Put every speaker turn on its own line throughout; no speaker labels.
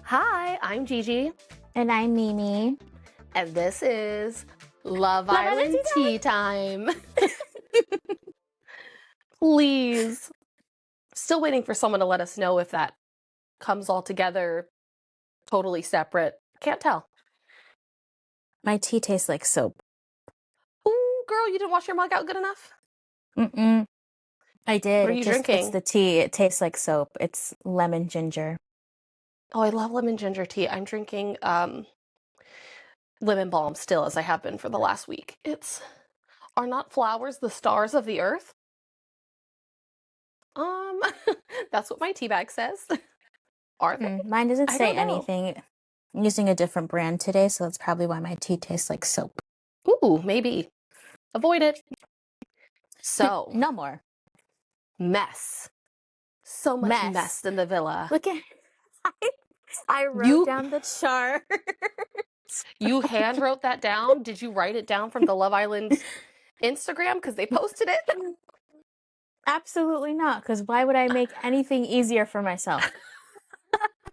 Hi, I'm Gigi,
And I'm Mimi.
and this is Love Island Tea Time. Please. Still waiting for someone to let us know if that comes all together, totally separate. Can't tell.
My tea tastes like soap.
Ooh, girl, you didn't wash your mug out good enough?
Mm-mm. I did.
What are you drinking?
It's the tea. It tastes like soap. It's lemon ginger.
Oh, I love lemon ginger tea. I'm drinking lemon balm still, as I have been for the last week. Are not flowers the stars of the earth? That's what my tea bag says. Are they?
Mine doesn't
I
say
don't know.
anything. I'm using a different brand today, so that's probably why my tea tastes like soap.
Ooh, maybe. Avoid it. So,
No more.
mess. So much mess in the villa.
Look at I wrote down the chart.
You hand wrote that down? Did you write it down from the Love Island Instagram? Because they posted it?
Absolutely not, because why would I make anything easier for myself?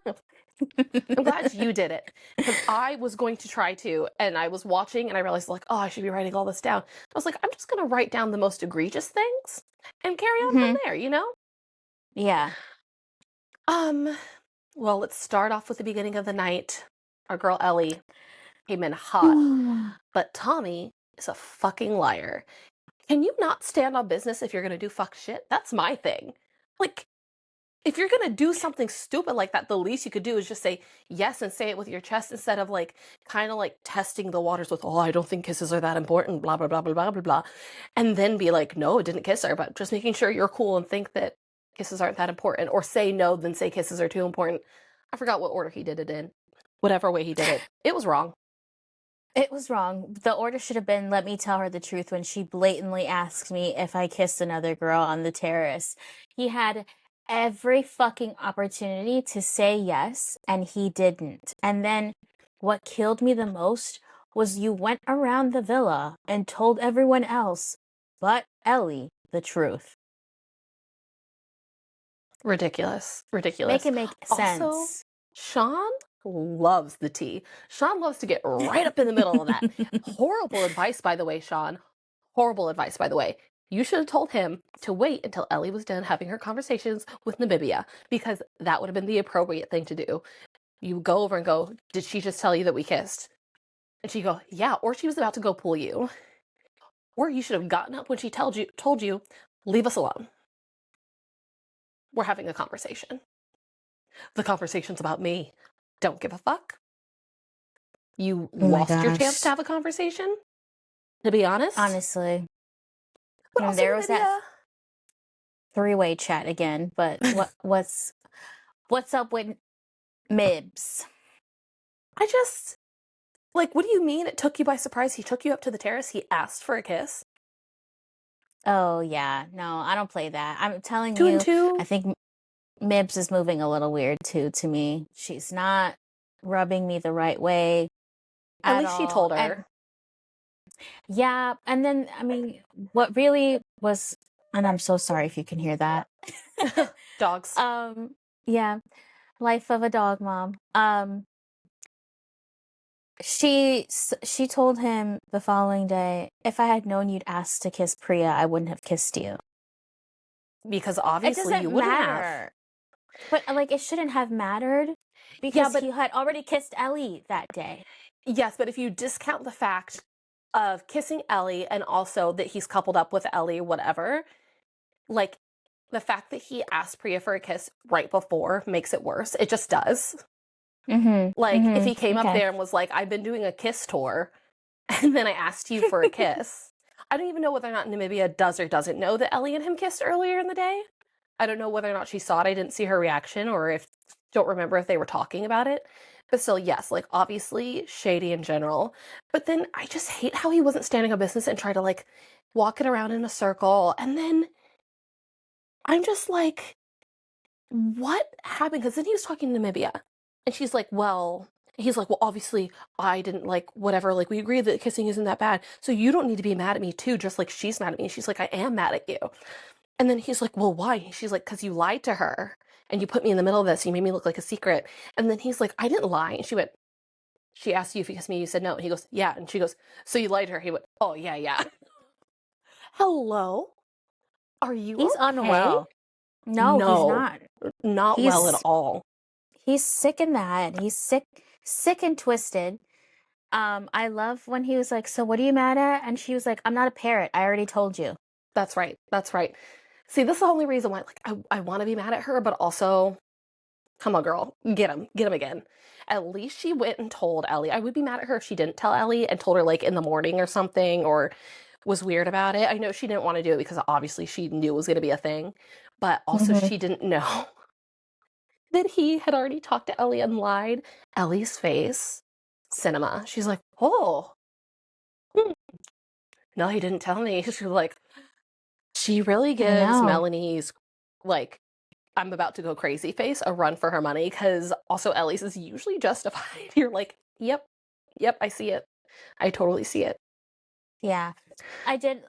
I'm glad you did it. Because I was going to try to, and I was watching, and I realized, like, oh, I should be writing all this down. I was like, I'm just going to write down the most egregious things and carry on from there, you know?
Yeah.
Well, let's start off with the beginning of the night. Our girl Ellie came in hot, but Tommy is a fucking liar. Can you not stand on business if you're going to do fuck shit? That's my thing. Like, if you're going to do something stupid like that, the least you could do is just say yes and say it with your chest instead of like kind of like testing the waters with, oh, I don't think kisses are that important, blah, blah, blah, blah, blah, blah, blah. And then be like, no, it didn't kiss her, but just making sure you're cool and think that kisses aren't that important, or say no, then say kisses are too important. I forgot what order he did it in. Whatever way he did it. It was wrong.
It was wrong. The order should have been, let me tell her the truth when she blatantly asked me if I kissed another girl on the terrace. He had every fucking opportunity to say yes, and he didn't. And then what killed me the most was you went around the villa and told everyone else, but Ellie, the truth.
Ridiculous.
Make it make sense.
Also, Sean loves the tea. Sean loves to get right up in the middle of that. Horrible advice, by the way, Sean. Horrible advice, by the way. You should have told him to wait until Ellie was done having her conversations with Namibia, because that would have been the appropriate thing to do. You go over and go, did she just tell you that we kissed? And she'd go, yeah, or she was about to go pull you. Or you should have gotten up when she told you, leave us alone. We're having a conversation. The conversation's about me. Don't give a fuck. You lost your chance to have a conversation, to be honest.
Honestly.
But also,
there was that three-way chat again, but what's up with Mibs?
I just, like, what do you mean it took you by surprise? He took you up to the terrace, he asked for a kiss?
Oh, yeah. No, I don't play that. I'm telling
Two
you,
and two?
I think Mibs is moving a little weird, too, to me. She's not rubbing me the right way
at least she told her.
Yeah, and then, I mean, what really was, and I'm so sorry if you can hear that.
Dogs.
Yeah, life of a dog mom. She told him the following day, if I had known you'd asked to kiss Priya, I wouldn't have kissed you.
Because obviously you wouldn't have.
But, like, it shouldn't have mattered because he had already kissed Ellie that day.
Yes, but if you discount the fact of kissing Ellie and also that he's coupled up with Ellie, whatever, like, the fact that he asked Priya for a kiss right before makes it worse. It just does. If he came up there and was like, I've been doing a kiss tour, and then I asked you for a kiss. I don't even know whether or not Namibia does or doesn't know that Ellie and him kissed earlier in the day. I don't know whether or not she saw it. I didn't see her reaction, or don't remember if they were talking about it. But still, yes, like, obviously shady in general. But then I just hate how he wasn't standing on business and tried to, like, walk it around in a circle. And then I'm just like, what happened? Because then he was talking to Namibia. And she's like, he's like, well, obviously I didn't, like, whatever. Like, we agreed that kissing isn't that bad. So you don't need to be mad at me too, just like she's mad at me. And she's like, I am mad at you. And then he's like, well, why? She's like, because you lied to her. and you put me in the middle of this. You made me look like a secret. And then he's like, I didn't lie. And she asked you if you kissed me. You said no. And he goes, yeah. And she goes, so you lied to her. He went, oh, yeah, yeah. Hello? Are you
He's
okay?
unwell. No, he's
No,
not.
not well at all.
He's sick in the head. He's sick and twisted. I love when he was like, so what are you mad at? And she was like, I'm not a parrot. I already told you.
That's right. That's right. See, this is the only reason why, like, I want to be mad at her, but also, come on, girl, get him again. At least she went and told Ellie. I would be mad at her if she didn't tell Ellie and told her, like, in the morning or something, or was weird about it. I know she didn't want to do it because obviously she knew it was going to be a thing, but also she didn't know that he had already talked to Ellie and lied. Ellie's face, cinema. She's like, oh, no, he didn't tell me. She's like, she really
I
gives
know.
Melanie's, like, I'm about to go crazy face a run for her money, because also Ellie's is usually justified. You're like, yep, I see it. I totally see it.
Yeah. I did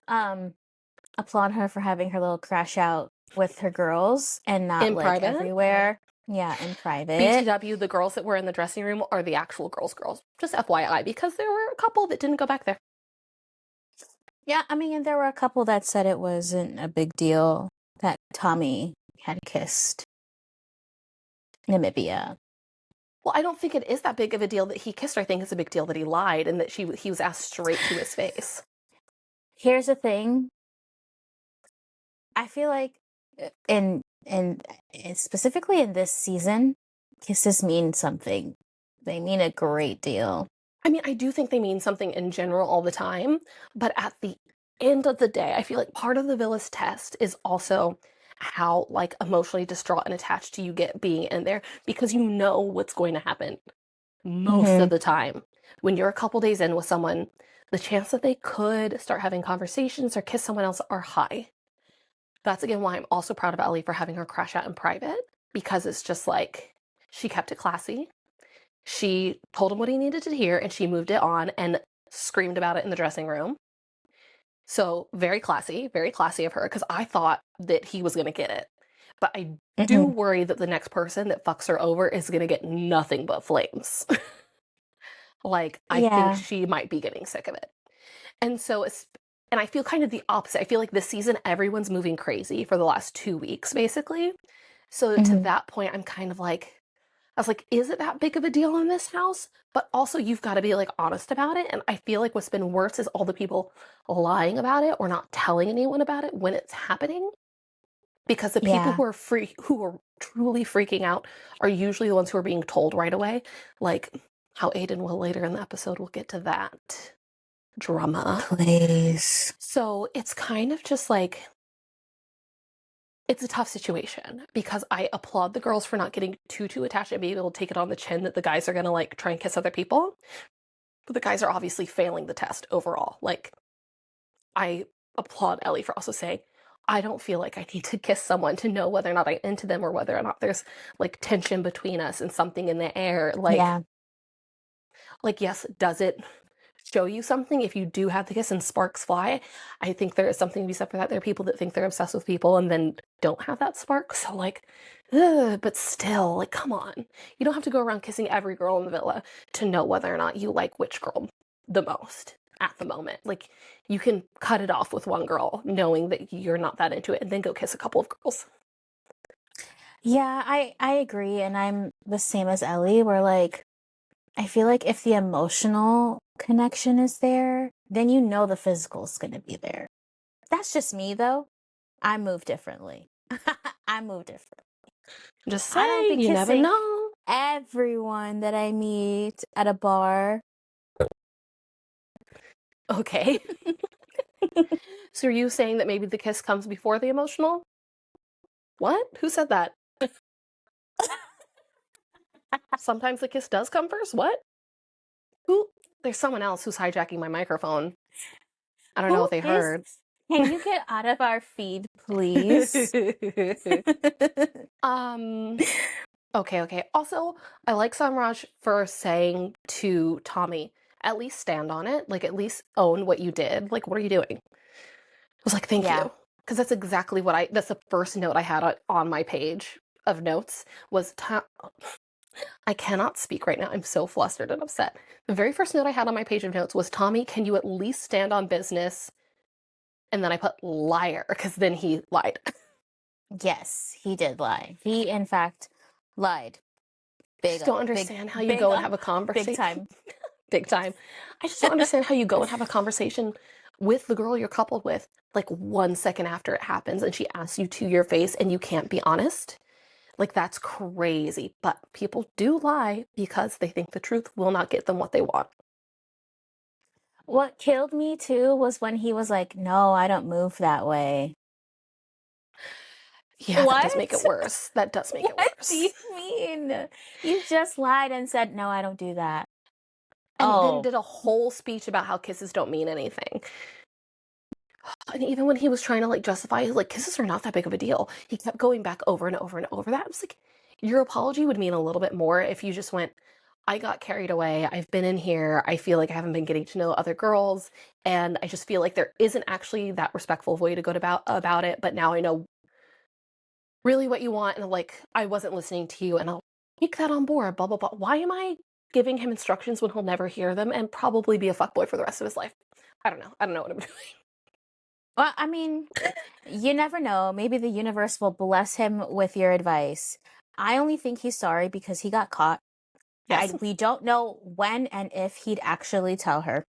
applaud her for having her little crash out with her girls and not
In
like
private,
everywhere. Yeah, in private.
BTW, the girls that were in the dressing room are the actual girls. Just FYI, because there were a couple that didn't go back there.
Yeah, I mean, there were a couple that said it wasn't a big deal that Tommy had kissed Namibia.
Well, I don't think it is that big of a deal that he kissed her. I think it's a big deal that he lied and that he was asked straight to his face.
Here's the thing. I feel like in specifically in this season, kisses mean something. They mean a great deal.
I mean, I do think they mean something in general all the time, but at the end of the day, I feel like part of the Villas test is also how, like, emotionally distraught and attached you get being in there, because you know what's going to happen most of the time. When you're a couple days in with someone, the chance that they could start having conversations or kiss someone else are high. That's again why I'm also proud of Ellie for having her crash out in private, because it's just like, she kept it classy. She told him what he needed to hear, and she moved it on and screamed about it in the dressing room. So very classy of her, because I thought that he was going to get it. But I do worry that the next person that fucks her over is going to get nothing but flames. Like, I think she might be getting sick of it. And so, and I feel kind of the opposite. I feel like this season, everyone's moving crazy for the last 2 weeks, basically. So to that point, I'm kind of like, I was like, is it that big of a deal in this house? But also, you've got to be, like, honest about it. And I feel like what's been worse is all the people lying about it or not telling anyone about it when it's happening. Because the people who are truly freaking out are usually the ones who are being told right away. Like how Aidan will later in the episode. We'll get to that drama.
Please.
So it's kind of just like, it's a tough situation, because I applaud the girls for not getting too attached and being able to take it on the chin that the guys are going to, like, try and kiss other people. But the guys are obviously failing the test overall. Like, I applaud Ellie for also saying, I don't feel like I need to kiss someone to know whether or not I'm into them or whether or not there's, like, tension between us and something in the air. Like, yes, does it show you something if you do have the kiss and sparks fly? I think there is something to be said for that. There are people that think they're obsessed with people and then don't have that spark. So, like, but still, like, come on. You don't have to go around kissing every girl in the villa to know whether or not you like which girl the most at the moment. Like, you can cut it off with one girl knowing that you're not that into it, and then go kiss a couple of girls.
Yeah, I agree, and I'm the same as Ellie, where, like, I feel like if the emotional connection is there, then you know the physical's gonna be there. That's just me, though. I move differently. I move different.
Just
I don't
saying,
be
you never
kissing
know.
everyone that I meet at a bar.
Okay. So are you saying that maybe the kiss comes before the emotional? What? Who said that? Sometimes the kiss does come first? What? Who? There's someone else who's hijacking my microphone. I don't know what they heard.
Can you get out of our feed, please?
Okay. Also, I like Samraj for saying to Tommy, at least stand on it. Like, at least own what you did. Like, what are you doing? I was like, thank you. Because that's exactly what that's the first note I had on my page of notes was I cannot speak right now. I'm so flustered and upset. The very first note I had on my page of notes was, Tommy, can you at least stand on business? And then I put liar, because then he lied.
Yes, he did lie. He, in fact, lied.
I just don't understand how you
big
go and have a conversation.
big time.
Big time. I just don't understand how you go and have a conversation with the girl you're coupled with, like 1 second after it happens, and she asks you to your face and you can't be honest. Like, that's crazy. But people do lie because they think the truth will not get them what they want.
What killed me too was when he was like, "No, I don't move that way."
Yeah, that does make it
What?
worse. That does make it
What do you
worse.
mean? You just lied and said, "No, I don't do that."
And then
Oh,
did a whole speech about how kisses don't mean anything. And even when he was trying to like justify, like, kisses are not that big of a deal, he kept going back over and over and over that. It was like, your apology would mean a little bit more if you just went, I got carried away. I've been in here. I feel like I haven't been getting to know other girls. And I just feel like there isn't actually that respectful way to go about it. But now I know really what you want. And like, I wasn't listening to you and I'll take that on board, blah, blah, blah. Why am I giving him instructions when he'll never hear them and probably be a fuckboy for the rest of his life? I don't know. I don't know what I'm doing.
well, I mean, you never know. Maybe the universe will bless him with your advice. I only think he's sorry because he got caught.
Yes.
We don't know when and if he'd actually tell her.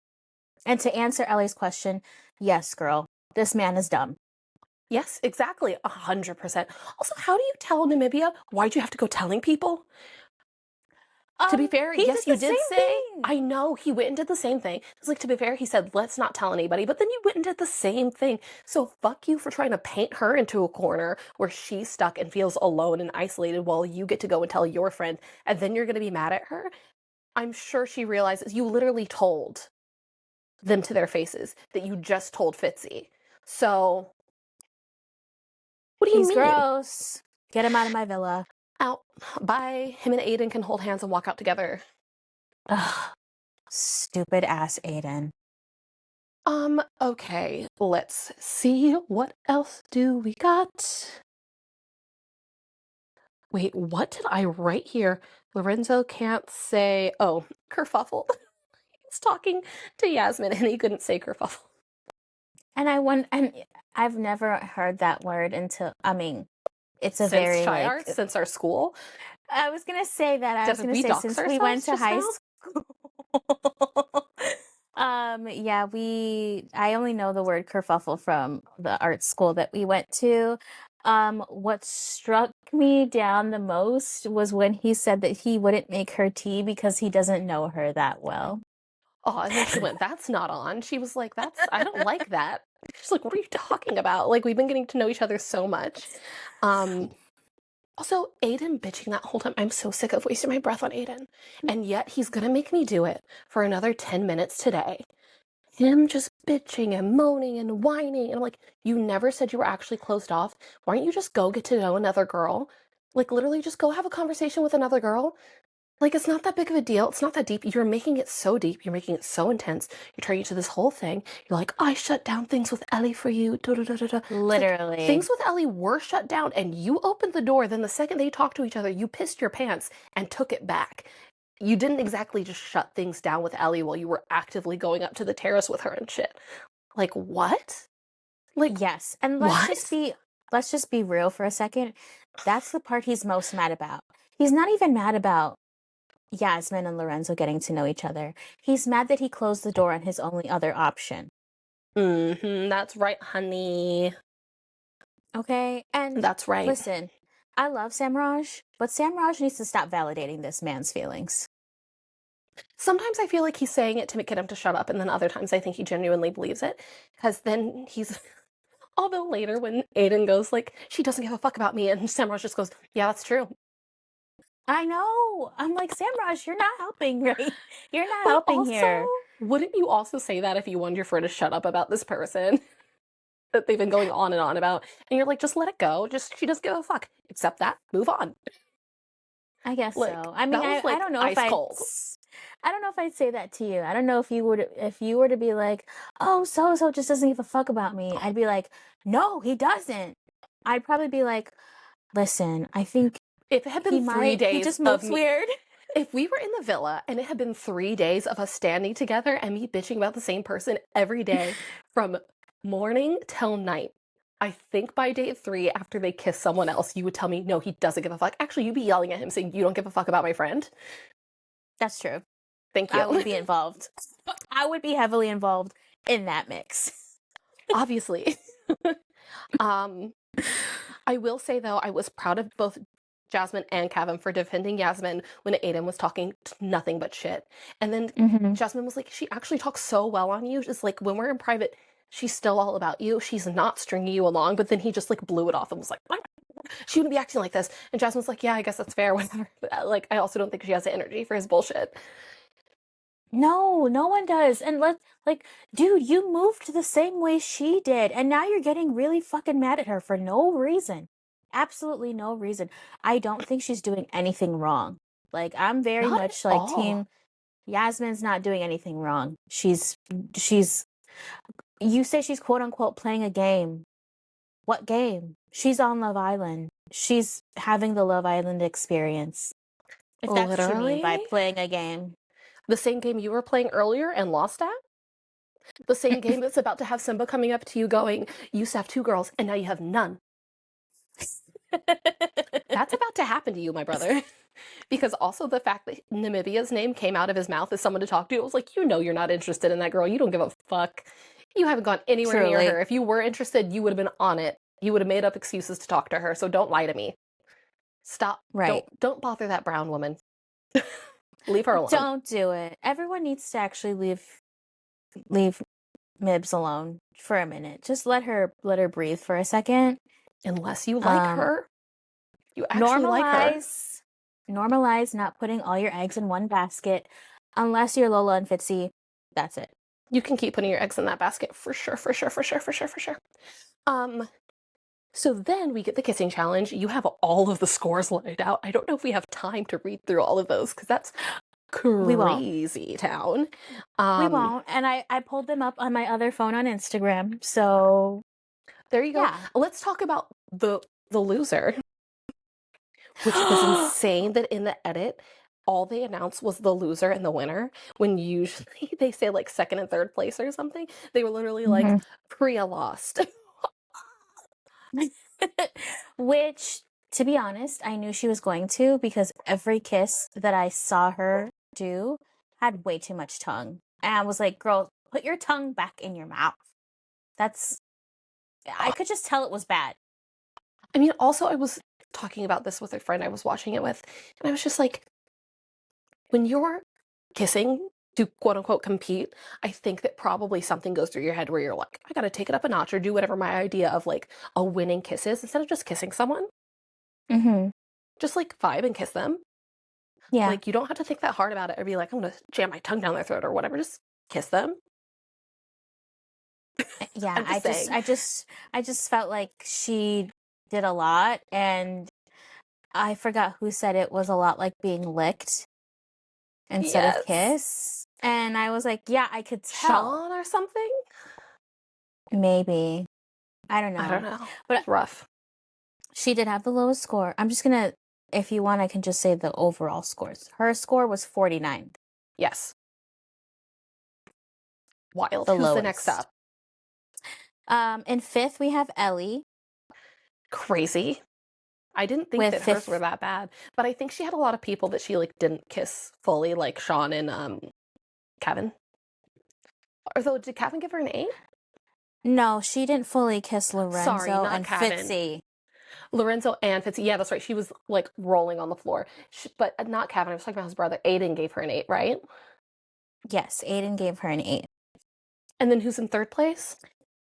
And to answer Ellie's question, yes, girl, this man is dumb.
Yes, exactly. 100%. Also, how do you tell Namibia? Why'd you have to go telling people? To be fair,
He did
yes,
the
you did
same
say,
thing.
I know he went and did the same thing. It's like, to be fair, he said, let's not tell anybody, but then you went and did the same thing. So fuck you for trying to paint her into a corner where she's stuck and feels alone and isolated while you get to go and tell your friend, and then you're going to be mad at her. I'm sure she realizes you literally told them to their faces that you just told Fitzy. So, what do you
He's
mean?
gross. Get him out of my villa.
Out. Bye. Him and Aidan can hold hands and walk out together.
Ugh, stupid ass Aidan.
Okay, let's see. What else do we got? Wait, what did I write here? Lorenzo can't say, oh, kerfuffle. He's talking to Yasmin and he couldn't say kerfuffle.
And I've never heard that word until, I mean, it's a
Since
very
Shy
like,
Arts, since our school.
I was gonna say that. I was
Did
gonna
we
say
dox
since we went
ourselves
to
just
high
now?
school. Yeah, I only know the word kerfuffle from the art school that we went to. What struck me down the most was when he said that he wouldn't make her tea because he doesn't know her that well.
Oh, and then she went, that's not on. She was like, I don't like that. She's like, what are you talking about? Like, we've been getting to know each other so much. Also, Aidan bitching that whole time. I'm so sick of wasting my breath on Aidan. And yet he's gonna make me do it for another 10 minutes today. Him just bitching and moaning and whining. And I'm like, you never said you were actually closed off. Why don't you just go get to know another girl? Like, literally, just go have a conversation with another girl. Like, it's not that big of a deal. It's not that deep. You're making it so deep. You're making it so intense. You're turning into this whole thing. You're like, I shut down things with Ellie for you. Da, da, da, da, da. It's like,
Literally.
things with Ellie were shut down, and you opened the door. Then the second they talked to each other, you pissed your pants and took it back. You didn't exactly just shut things down with Ellie while you were actively going up to the terrace with her and shit. Like, what? Like,
Yes. And
what?
let's just be real for a second. That's the part he's most mad about. He's not even mad about Yasmin and Lorenzo getting to know each other. He's mad that he closed the door on his only other option.
That's right, honey.
Okay? And
That's right.
listen, I love Samraj, but Samraj needs to stop validating this man's feelings.
Sometimes I feel like he's saying it to get him to shut up, and then other times I think he genuinely believes it. Because then he's. Although later when Aidan goes, like, she doesn't give a fuck about me, and Samraj just goes, yeah, that's true.
I know. I'm like, Samraj, you're not helping, right? You're not
But
helping
also,
here.
wouldn't you also say that if you wanted your friend to shut up about this person that they've been going on and on about? And you're like, just let it go. Just, she doesn't give a fuck. Accept that. Move on.
I guess
Like,
so. I mean,
that was
I
like
don't know if
ice cold.
I don't know if I'd say that to you. I don't know if you were to be like, "Oh, so and so just doesn't give a fuck about me." I'd be like, "No, he doesn't." I'd probably be like, "Listen, I think
If it had been 3 days
He just
of
moves
me,
weird.
if we were in the villa and it had been 3 days of us standing together and me bitching about the same person every day from morning till night, I think by day 3, after they kiss someone else, you would tell me, no, he doesn't give a fuck. Actually, you'd be yelling at him saying, you don't give a fuck about my friend.
That's true.
Thank
I would
you.
be involved. I would be heavily involved in that mix.
Obviously. um, I will say, though, I was proud of both Jasmine and Kavan for defending Yasmin when Aidan was talking nothing but shit. And then Jasmine was like, she actually talks so well on you. Just like when we're in private, she's still all about you. She's not stringing you along. But then he just like blew it off and was like, what? She wouldn't be acting like this. And Jasmine's like, yeah, I guess that's fair, whatever. But, like, I also don't think she has the energy for his bullshit.
No, no one does. And dude, you moved the same way she did, and now you're getting really fucking mad at her for no reason. Absolutely no reason. I don't think she's doing anything wrong. Like, I'm very
Not at
much like
all.
team Yasmin's not doing anything wrong. She's you say she's quote unquote playing a game. What game? She's on Love Island. She's having the Love Island experience. If that's what you mean by
Literally
playing a game.
the same game you were playing earlier and lost at. The same game that's about to have Simba coming up to you going, you used to have 2 girls and now you have none. That's about to happen to you, my brother. Because also the fact that Namibia's name came out of his mouth as someone to talk to, it was like, you know you're not interested in that girl. You don't give a fuck. You haven't gone anywhere near
Truly.
her. If you were interested, you would have been on it. You would have made up excuses to talk to her. So don't lie to me. Stop.
Right.
Don't bother that brown woman. Leave her alone.
Don't do it. Everyone needs to actually leave Mibs alone for a minute. Just let her breathe for a second.
Unless you like her. You actually like her.
Normalize not putting all your eggs in one basket. Unless you're Lola and Fitzy, that's it.
You can keep putting your eggs in that basket for sure, for sure, for sure, for sure, for sure. So then we get the kissing challenge. You have all of the scores laid out. I don't know if we have time to read through all of those because that's crazy town.
We won't. And I pulled them up on my other phone on Instagram. So
there you go.
yeah.
Let's talk about the loser, which was insane that in the edit, all they announced was the loser and the winner, when usually they say like second and third place or something. They were literally like, Priya lost.
Which, to be honest, I knew she was going to, because every kiss that I saw her do had way too much tongue. And I was like, girl, put your tongue back in your mouth. I could just tell it was bad.
I mean, also, I was talking about this with a friend I was watching it with, and I was just like, when you're kissing to quote unquote compete, I think that probably something goes through your head where you're like, I gotta take it up a notch or do whatever my idea of like a winning kiss is instead of just kissing someone. Just like vibe and kiss them.
Yeah.
Like, you don't have to think that hard about it or be like, I'm gonna jam my tongue down their throat or whatever. Just kiss them.
Yeah, I just felt like she did a lot, and I forgot who said it was a lot like being licked instead of kiss. And I was like, yeah, I could tell.
Sean or something?
Maybe. I don't know. But
it's rough.
She did have the lowest score. I'm just gonna, if you want, I can just say the overall scores. Her score was 49.
Yes. Wild. Who's the next up?
In 5th, we have Ellie.
Crazy. I didn't think that hers were that bad, but I think she had a lot of people that she like didn't kiss fully, like Sean and Kavan. Although, did Kavan give her an 8?
No, she didn't fully kiss Lorenzo and Fitzy.
Lorenzo and Fitzy. Yeah, that's right. She was like rolling on the floor, but not Kavan. I was talking about his brother. Aidan gave her an 8, right?
Yes, Aidan gave her an 8.
And then who's in 3rd place?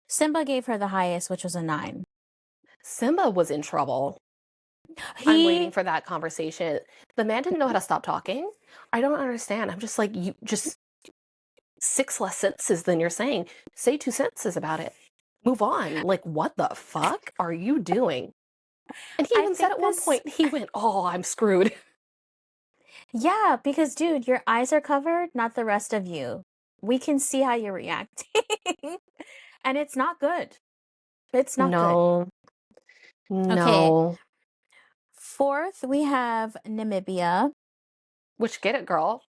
Simba gave her the highest, which was a 9.
Simba was in trouble. I'm waiting for that conversation. The man didn't know how to stop talking. I don't understand. I'm just like, you just 6 less sentences than you're saying. Say 2 sentences about it. Move on. Like, what the fuck are you doing? And he even said at one point, he went, oh, I'm screwed.
Yeah, because dude, your eyes are covered, not the rest of you. We can see how you're reacting. And it's not good. It's not good.
No.
Okay. 4th, we have Namibia.
Which, get it, girl.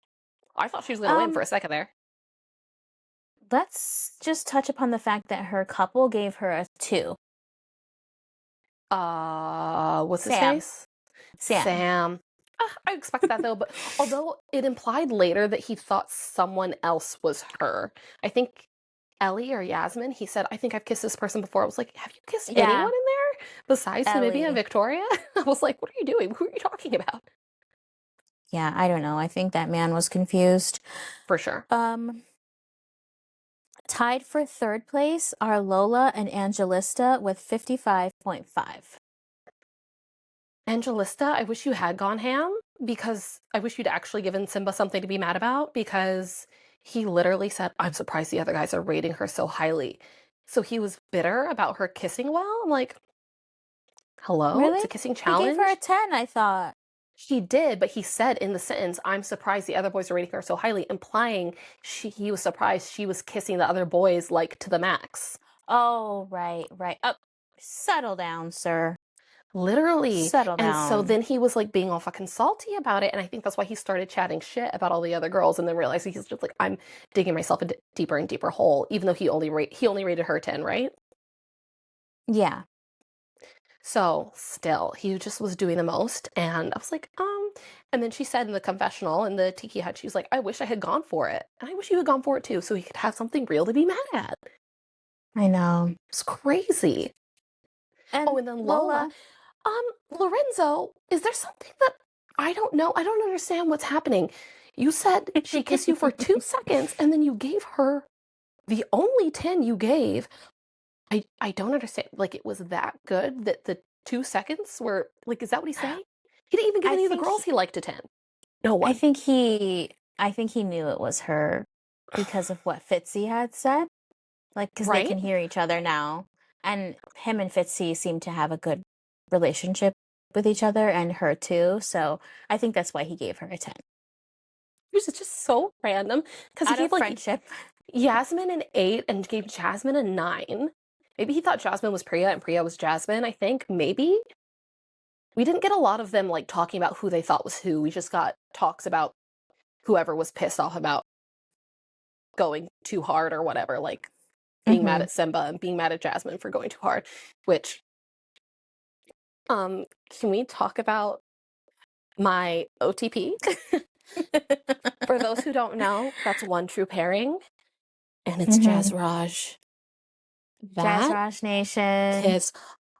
I thought she was going to win for a second there.
Let's just touch upon the fact that her couple gave her a 2.
What's his
Sam.
face? Sam. I expect that though, but although it implied later that he thought someone else was her. I think Ellie or Yasmin, he said, I think I've kissed this person before. I was like, have you kissed anyone in there besides Namibia and Victoria? I was like, what are you doing? Who are you talking about?
Yeah, I don't know. I think that man was confused.
For sure.
Tied for 3rd place are Lola and Angelista with 55.5.
Angelista, I wish you had gone ham, because I wish you'd actually given Simba something to be mad about, because he literally said, I'm surprised the other guys are rating her so highly. So he was bitter about her kissing well. I'm like, hello?
Really?
It's a kissing challenge?
He gave her a 10, I thought.
He did, but he said in the sentence, I'm surprised the other boys are rating her so highly, implying he was surprised she was kissing the other boys, like, to the max.
Oh, right. Oh, settle down, sir.
Literally.
Settle down.
And so then he was like being all fucking salty about it. And I think that's why he started chatting shit about all the other girls, and then realized he's just like, I'm digging myself a deeper and deeper hole, even though he only rated her 10, right?
Yeah.
So still, he just was doing the most. And I was like, and then she said in the confessional in the Tiki Hut, she was like, I wish I had gone for it. And I wish you had gone for it too, so he could have something real to be mad at.
I know.
It's crazy.
And
and then Lola. Lorenzo, is there something that I don't know? I don't understand what's happening. You said she kissed you for 2 seconds, and then you gave her the only 10 you gave. I don't understand. Like, it was that good that the 2 seconds were, like, is that what he's saying? He didn't even give any of the girls he liked a 10. No one.
I think he knew it was her because of what Fitzy had said. Like, because they can hear each other now. And him and Fitzy seem to have a good relationship with each other, and her too. So I think that's why he gave her a 10.
Which is just so random. Because he gave, like,
friendship.
Yasmin an 8 and gave Jasmine a 9. Maybe he thought Jasmine was Priya and Priya was Jasmine, I think. Maybe. We didn't get a lot of them, like, talking about who they thought was who. We just got talks about whoever was pissed off about going too hard or whatever, like being mad at Simba and being mad at Jasmine for going too hard, which, can we talk about my OTP? For those who don't know, that's One True Pairing, and it's JASRAJ.
JASRAJ Nation.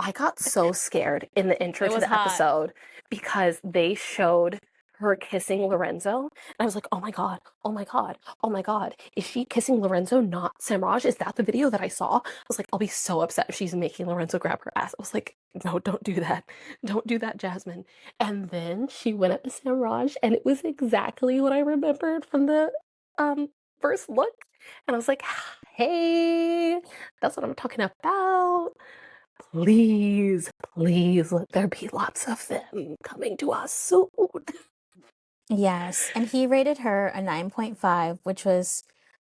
I got so scared in the intro to the episode because they showed her kissing Lorenzo, and I was like, oh my god, oh my god, oh my god, is she kissing Lorenzo, not Samraj? Is that the video that I saw? I was like, I'll be so upset if she's making Lorenzo grab her ass. I was like, no, don't do that. Don't do that, Jasmine. And then she went up to Samraj, and it was exactly what I remembered from the first look. And I was like, hey, that's what I'm talking about. Please, please let there be lots of them coming to us soon.
Yes, and he rated her a 9.5, which was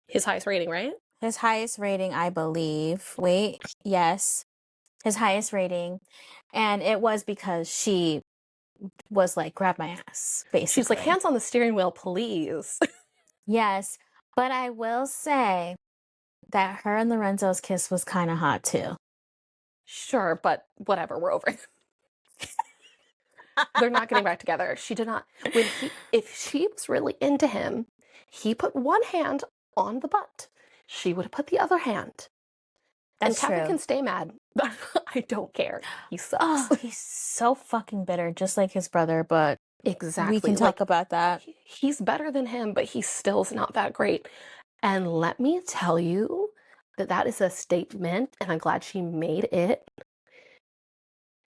his highest rating, right?
His highest rating, I believe. Wait, yes. His highest rating. And it was because she was like, grab my ass, basically.
She's like, hands on the steering wheel, please.
Yes, but I will say that her and Lorenzo's kiss was kind of hot too.
Sure, but whatever, we're over it. They're not getting back together. She did not. If she was really into him, he put one hand on the butt. She would have put the other hand.
That's
and Kavan
true.
can stay mad. I don't care. He sucks.
Oh, he's so fucking bitter, just like his brother, but
exactly.
We can talk about that.
He's better than him, but he still's not that great. And let me tell you that is a statement, and I'm glad she made it.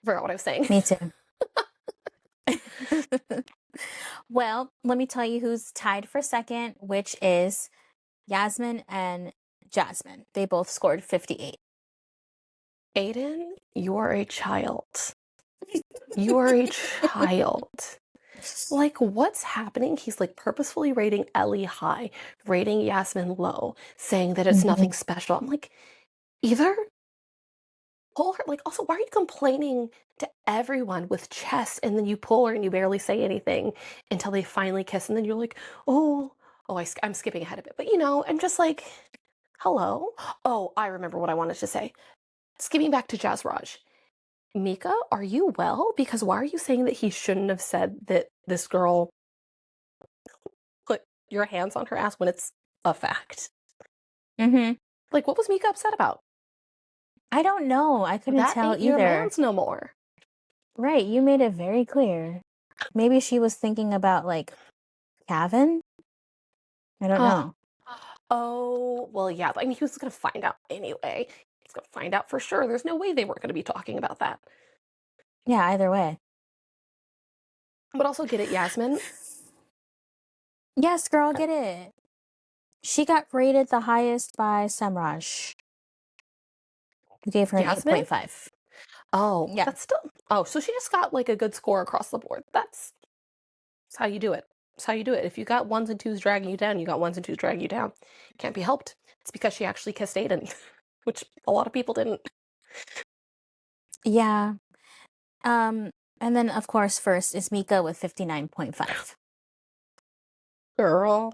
Forgot what I was saying.
Me too. Well, let me tell you who's tied for second, which is Yasmin and Jasmine. They both scored 58.
Aidan, you are a child. You are a child. Like, what's happening? He's like purposefully rating Ellie high, rating Yasmin low, saying that it's nothing special. I'm like, either pull her, like, also, why are you complaining to everyone with chest, and then you pull her and you barely say anything until they finally kiss, and then you're like, oh, I'm skipping ahead a bit, but I'm just like, hello. Oh, I remember what I wanted to say. Skipping back to JASRAJ. Mika, are you well? Because why are you saying that he shouldn't have said that this girl put your hands on her ass when it's a fact?
Mm-hmm.
Like, what was Mika upset about?
I don't know. I couldn't
That
tell
ain't your
either.
man's no more.
Right, you made it very clear. Maybe she was thinking about, like, Kavan? I don't know.
Oh, well, yeah. I mean, he was going to find out anyway. He's going to find out for sure. There's no way they weren't going to be talking about that.
Yeah, either way.
But also, get it, Yasmin?
Yes, girl, get it. She got rated the highest by Samraj, who gave her an
Yasmin?
8.5.
Oh,
Yeah.
that's still. Oh, so she just got like a good score across the board. That's how you do it. That's how you do it. If you got ones and twos dragging you down, you got ones and twos dragging you down. Can't be helped. It's because she actually kissed Aidan, which a lot of people didn't.
Yeah. And then, of course, first is Mika with 59.5.
Girl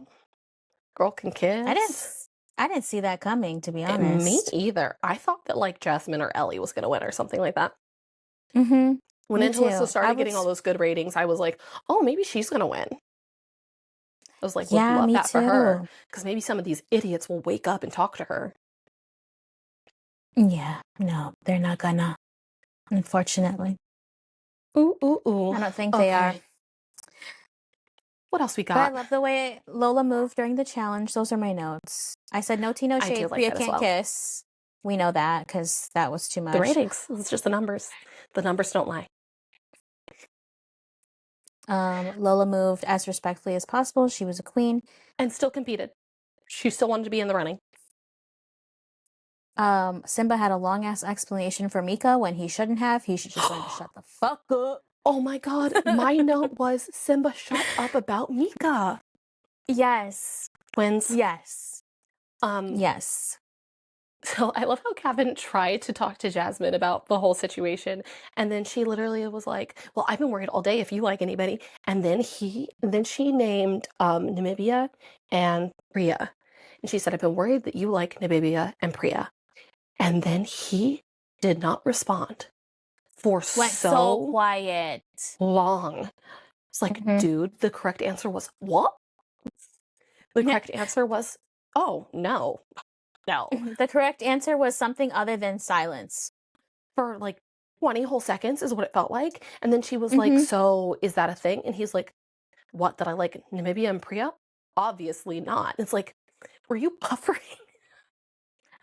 can
I didn't,
kiss.
I didn't see that coming, to be
Me
honest.
either. I thought that like Jasmine or Ellie was gonna win or something like that.
Mm-hmm.
When
Me
Angelissa
too.
started getting all those good ratings, I was like, oh, maybe she's gonna win. I was like, would
Yeah,
love
me
that for her.
too.
Because maybe some of these idiots will wake up and talk to her.
Yeah, no, they're not gonna, unfortunately.
Ooh, ooh, ooh.
I don't think they are.
What else we
But I
got?
love the way Lola moved during the challenge. Those are my notes. I said no tea, no
I do
shade.
like
Priya
that as
can't
well.
kiss. We know that because that was too
The
much.
ratings. It's just the numbers. The numbers don't lie.
Lola moved as respectfully as possible. She was a queen.
And still competed. She still wanted to be in the running.
Simba had a long ass explanation for Mika when he shouldn't have. He should just learn to shut the fuck up.
Oh my god, my note was Simba, shut up about Mika.
Yes.
Twins.
Yes.
Um,
Yes.
So I love how Kavan tried to talk to Jasmine about the whole situation, and then she literally was like, "Well, I've been worried all day if you like anybody." And then she named Namibia and Priya, and she said, "I've been worried that you like Namibia and Priya." And then he did not respond for
Went so
so
quiet.
long. It's like, dude, the correct answer was what? The correct answer was, oh no, no.
The correct answer was something other than silence.
For like 20 whole seconds is what it felt like. And then she was like, so is that a thing? And he's like, what, that I like Namibia and Priya? Obviously not. It's like, were you buffering?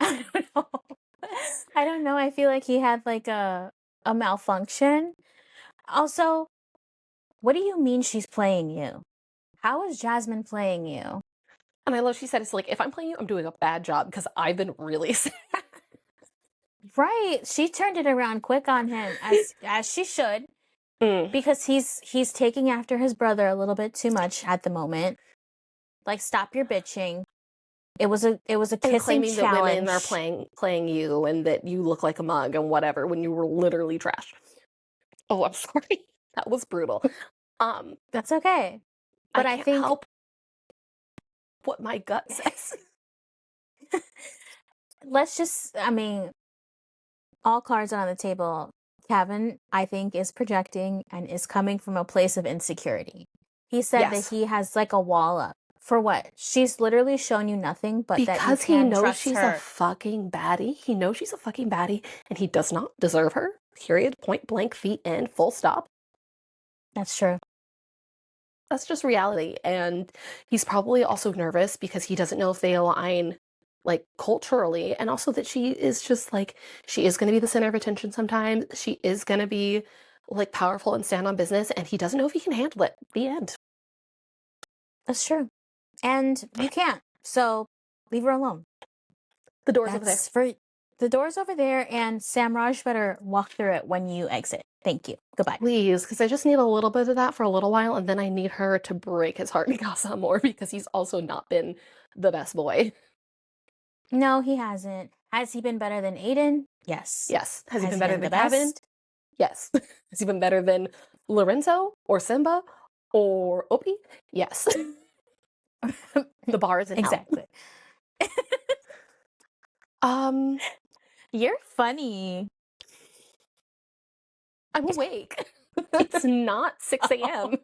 I don't know. I don't know. I feel like he had like a malfunction. Also, what do you mean she's playing you? How is Jasmine playing you?
And I love she said, it's like, if I'm playing you, I'm doing a bad job because I've been really sad.
Right. She turned it around quick on him as she should. Because he's taking after his brother a little bit too much at the moment. Like, stop your bitching. It was a
And
kissing
claiming
challenge.
that women are playing you and that you look like a mug and whatever when you were literally trash. Oh, I'm sorry. That was brutal.
That's okay. But
I can't help what my gut says.
Let's just, I mean, all cards are on the table. Kavan, I think, is projecting and is coming from a place of insecurity. He said that he has like a wall up. For what? She's literally shown you nothing but that you can trust
She's
her.
a fucking baddie. He knows she's a fucking baddie and he does not deserve her. Period. Point blank, feet in, full stop.
That's true.
That's just reality. And he's probably also nervous because he doesn't know if they align like culturally, and also that she is just like, she is going to be the center of attention sometimes. She is going to be like powerful and stand on business, and he doesn't know if he can handle it. The end.
That's true. And you can't. So leave her alone.
The door's over there.
The door's over there, and Samraj better walk through it when you exit. Thank you. Goodbye.
Please, because I just need a little bit of that for a little while, and then I need her to break his heart and gossip more because he's also not been the best boy.
No, he hasn't. Has he been better than Aidan? Yes.
Yes. Has he
Has
been
he
better
been
than
the
Kavan?
best?
Yes. Has he been better than Lorenzo or Simba or Opie? Yes. The bar is in hell.
Exactly.
Um,
You're funny.
I'm awake. It's not 6 a.m.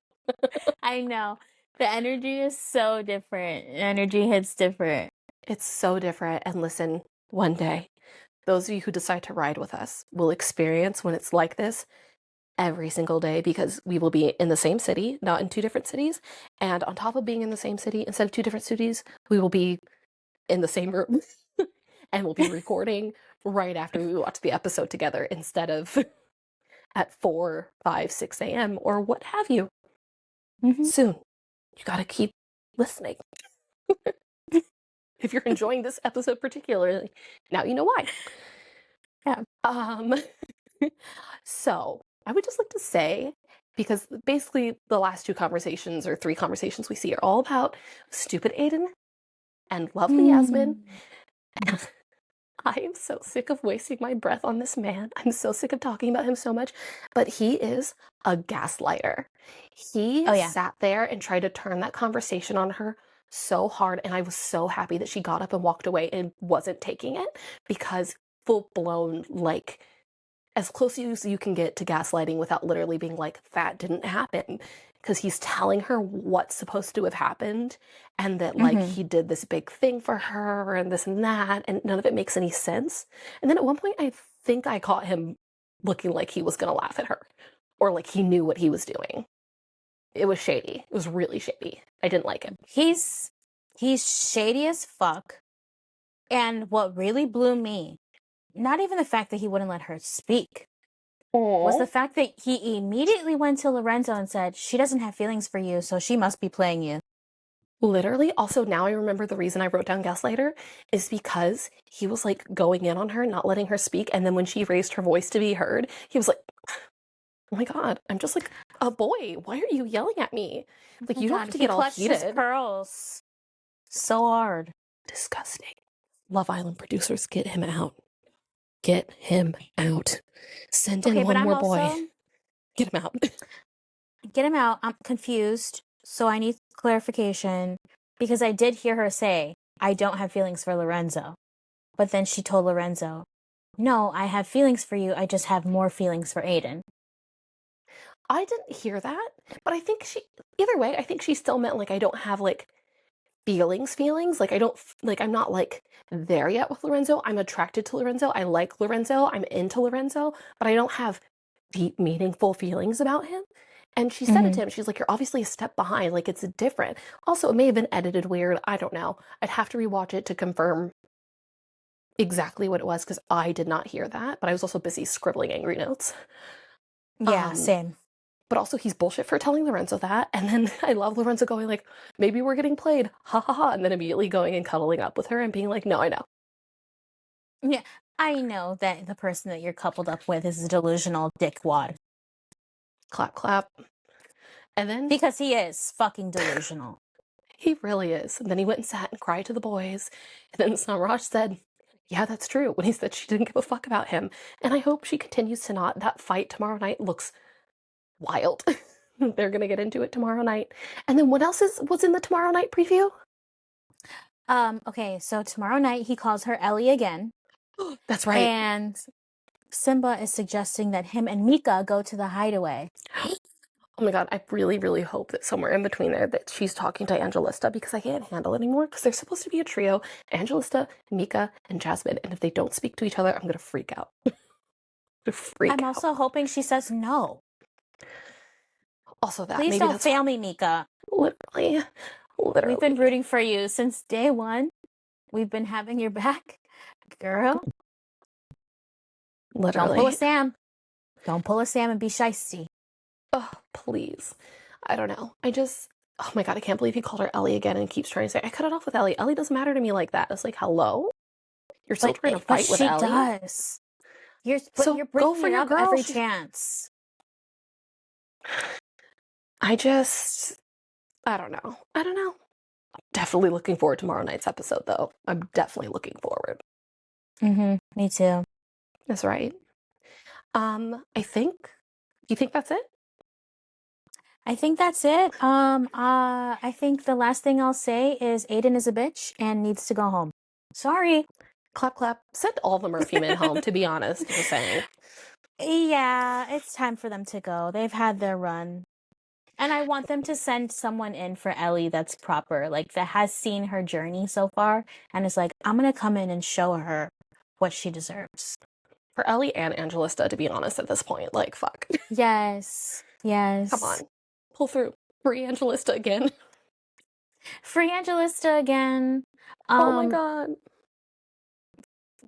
I know. The energy is so different. Energy hits different.
It's so different. And listen, one day, those of you who decide to ride with us will experience when it's like this every single day, because we will be in the same city, not in two different cities. And on top of being in the same city, instead of two different cities, we will be in the same room and we'll be recording right after we watch the episode together instead of at 4, 5, 6 a.m. or what have you.
Mm-hmm.
Soon, you gotta keep listening. If you're enjoying this episode particularly, now you know why.
Yeah.
So I would just like to say, because basically the last two conversations or three conversations we see are all about stupid Aidan and lovely Yasmin. I am so sick of wasting my breath on this man. I'm so sick of talking about him so much, but he is a gaslighter. He
Oh, yeah.
sat there and tried to turn that conversation on her so hard, and I was so happy that she got up and walked away and wasn't taking it, because full blown, like, as close as you can get to gaslighting without literally being like, that didn't happen. Because he's telling her what's supposed to have happened, and that, like, he did this big thing for her and this and that, and none of it makes any sense. And then at one point, I think I caught him looking like he was going to laugh at her, or like he knew what he was doing. It was shady. It was really shady. I didn't like him.
He's shady as fuck. And what really blew me, not even the fact that he wouldn't let her speak, was the fact that he immediately went to Lorenzo and said, she doesn't have feelings for you, so she must be playing you.
Literally. Also, now I remember the reason I wrote down gaslighter is because he was like going in on her, not letting her speak. And then when she raised her voice to be heard, he was like, oh my God, I'm just like a boy. Why are you yelling at me? Like, you don't have to get all heated.
His pearls so hard.
Disgusting. Love Island producers, get him out. Get him out. Send in one more boy. Get him out.
Get him out. I'm confused. So I need clarification, because I did hear her say, I don't have feelings for Lorenzo. But then she told Lorenzo, no, I have feelings for you. I just have more feelings for Aidan.
I didn't hear that, but I think either way, I think she still meant like, I don't have like feelings. Like, I don't, like, I'm not like there yet with Lorenzo. I'm attracted to Lorenzo. I like Lorenzo. I'm into Lorenzo, but I don't have deep, meaningful feelings about him. And she said it to him. She's like, you're obviously a step behind. Like, it's different. Also, it may have been edited weird. I don't know. I'd have to rewatch it to confirm exactly what it was, because I did not hear that. But I was also busy scribbling angry notes.
Yeah, same.
But also, he's bullshit for telling Lorenzo that. And then I love Lorenzo going like, maybe we're getting played. Ha ha ha. And then immediately going and cuddling up with her and being like, no, I know.
Yeah, I know that the person that you're coupled up with is a delusional dickwad.
Clap, clap. And then...
because he is fucking delusional.
He really is. And then he went and sat and cried to the boys. And then Samraj said, yeah, that's true, when he said she didn't give a fuck about him. And I hope she continues to not. That fight tomorrow night looks wild. They're going to get into it tomorrow night. And then what else was in the tomorrow night preview?
Okay, so tomorrow night he calls her Ellie again.
That's right.
And Simba is suggesting that him and Mika go to the hideaway.
Oh my God, I really, really hope that somewhere in between there that she's talking to Angelista, because I can't handle it anymore, because they're supposed to be a trio, Angelista, Mika, and Jasmine, and if they don't speak to each other, I'm going to freak out.
I'm also hoping she says no.
Also that.
Please don't fail me, Mika.
Literally.
We've been rooting for you since day one. We've been having your back. Girl.
Literally.
Don't pull a Sam. Don't pull a Sam and be shysty.
Oh, please. I don't know. Oh my God, I can't believe he called her Ellie again and keeps trying to say, I cut it off with Ellie. Ellie doesn't matter to me like that. It's like, hello? You're still trying to fight with Ellie?
But she does. You're bringing it up every chance.
I don't know. I'm definitely looking forward to tomorrow night's episode, though. I'm definitely looking forward.
Me too.
That's right. I think. Do you think that's it?
I think that's it. I think the last thing I'll say is Aidan is a bitch and needs to go home. Sorry.
Clap, clap. Send all the Murphy men home, to be honest. Just saying.
Yeah, it's time for them to go. They've had their run. And I want them to send someone in for Ellie that's proper, like that has seen her journey so far and is like, I'm going to come in and show her what she deserves.
For Ellie and Angelista, to be honest, at this point. Like, fuck.
Yes. Yes.
Come on. Pull through. Free Angelista again.
Free Angelista again.
Oh my god.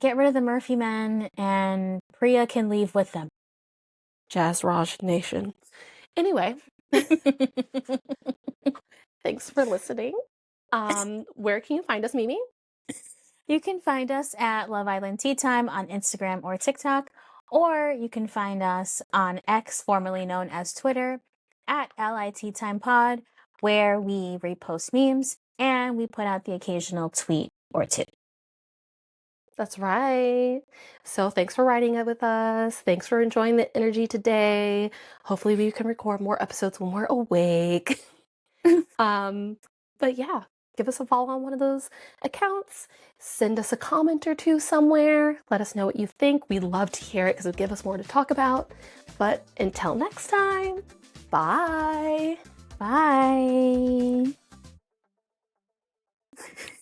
Get rid of the Murphy men and Priya can leave with them.
JASRAJ Nation. Anyway. Thanks for listening. Where can you find us, Mimi?
You can find us at Love Island Tea Time on Instagram or TikTok, or you can find us on X, formerly known as Twitter, at LIT Time Pod, where we repost memes and we put out the occasional tweet or two.
That's right. So thanks for writing it with us. Thanks for enjoying the energy today. Hopefully we can record more episodes when we're awake. But yeah, give us a follow on one of those accounts. Send us a comment or two somewhere. Let us know what you think. We'd love to hear it because it'll give us more to talk about. But until next time, bye.
Bye.